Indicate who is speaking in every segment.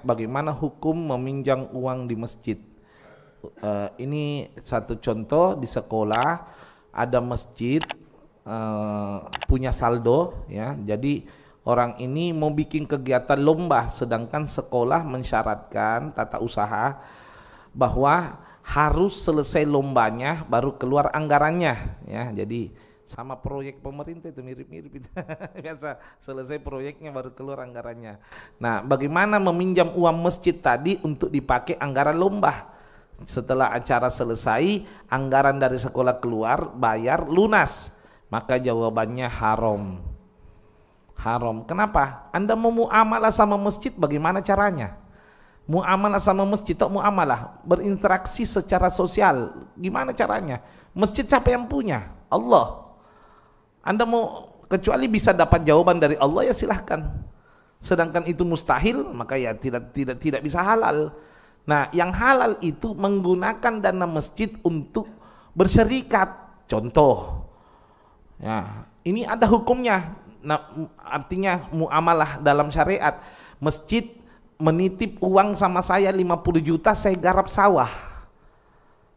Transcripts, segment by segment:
Speaker 1: bagaimana hukum meminjam uang di masjid. Ini satu contoh di sekolah ada masjid punya saldo ya. Jadi orang ini mau bikin kegiatan lomba, sedangkan sekolah mensyaratkan tata usaha bahwa harus selesai lombanya baru keluar anggarannya ya. Jadi sama proyek pemerintah itu mirip-mirip itu. Biasa selesai proyeknya baru keluar anggarannya. Nah, bagaimana meminjam uang masjid tadi untuk dipakai anggaran lomba? Setelah acara selesai, anggaran dari sekolah keluar, bayar, lunas. Maka jawabannya haram. Haram. Kenapa? Anda mau muamalah sama masjid, bagaimana caranya? Muamalah sama masjid, tak muamalah, berinteraksi secara sosial, gimana caranya? Masjid siapa yang punya? Allah. Anda mau, kecuali bisa dapat jawaban dari Allah ya silahkan. Sedangkan itu mustahil, maka ya tidak bisa halal. Nah, yang halal itu menggunakan dana masjid untuk berserikat. Contoh, ya, ini ada hukumnya. Nah, artinya muamalah dalam syariat. Masjid menitip uang sama saya 50 juta, saya garap sawah.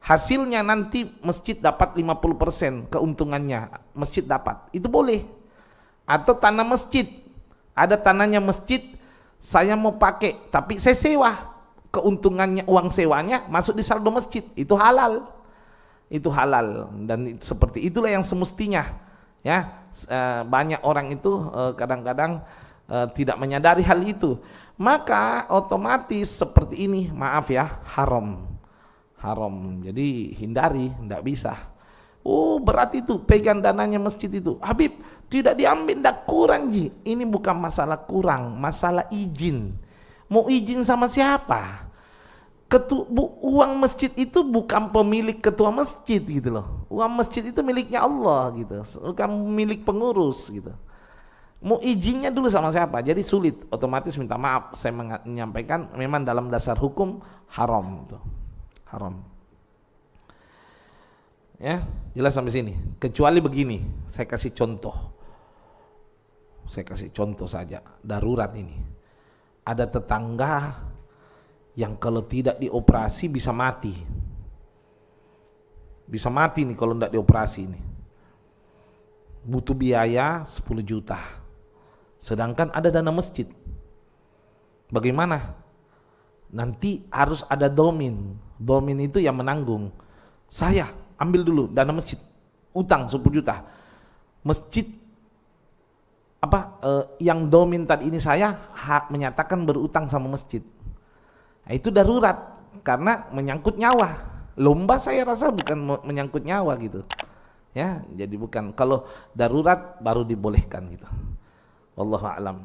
Speaker 1: Hasilnya nanti masjid dapat 50% keuntungannya, masjid dapat. Itu boleh. Atau tanah masjid. Ada tanahnya masjid, saya mau pakai, tapi saya sewa. Keuntungannya, uang sewanya masuk di saldo masjid. Itu halal. Itu halal, dan seperti itulah yang semestinya. Ya, banyak orang itu kadang-kadang tidak menyadari hal itu. Maka otomatis seperti ini, maaf ya, haram. Haram. Jadi hindari, tidak bisa. Oh, berat itu pegang dananya masjid itu. Habib, tidak diambil, tidak kurang ji. Ini bukan masalah kurang, masalah izin. Mau izin sama siapa? Uang masjid itu bukan pemilik ketua masjid gitu loh. Uang masjid itu miliknya Allah gitu, bukan milik pengurus gitu. Mau izinnya dulu sama siapa? Jadi sulit. Otomatis minta maaf. Saya menyampaikan memang dalam dasar hukum haram itu. Haram. Ya, jelas sampai sini. Kecuali begini, saya kasih contoh. Saya kasih contoh saja, darurat ini. Ada tetangga yang kalau tidak dioperasi bisa mati. Bisa mati nih kalau tidak dioperasi nih. Butuh biaya 10 juta. Sedangkan ada dana masjid. Bagaimana? Nanti harus ada domin. Domin itu yang menanggung. Saya ambil dulu dana masjid, utang 10 juta. Masjid yang domin tadi ini saya menyatakan berutang sama masjid. Nah, itu darurat karena menyangkut nyawa. Lomba saya rasa bukan menyangkut nyawa gitu. Ya, jadi bukan. Kalau darurat baru dibolehkan gitu. Wallahu a'lam.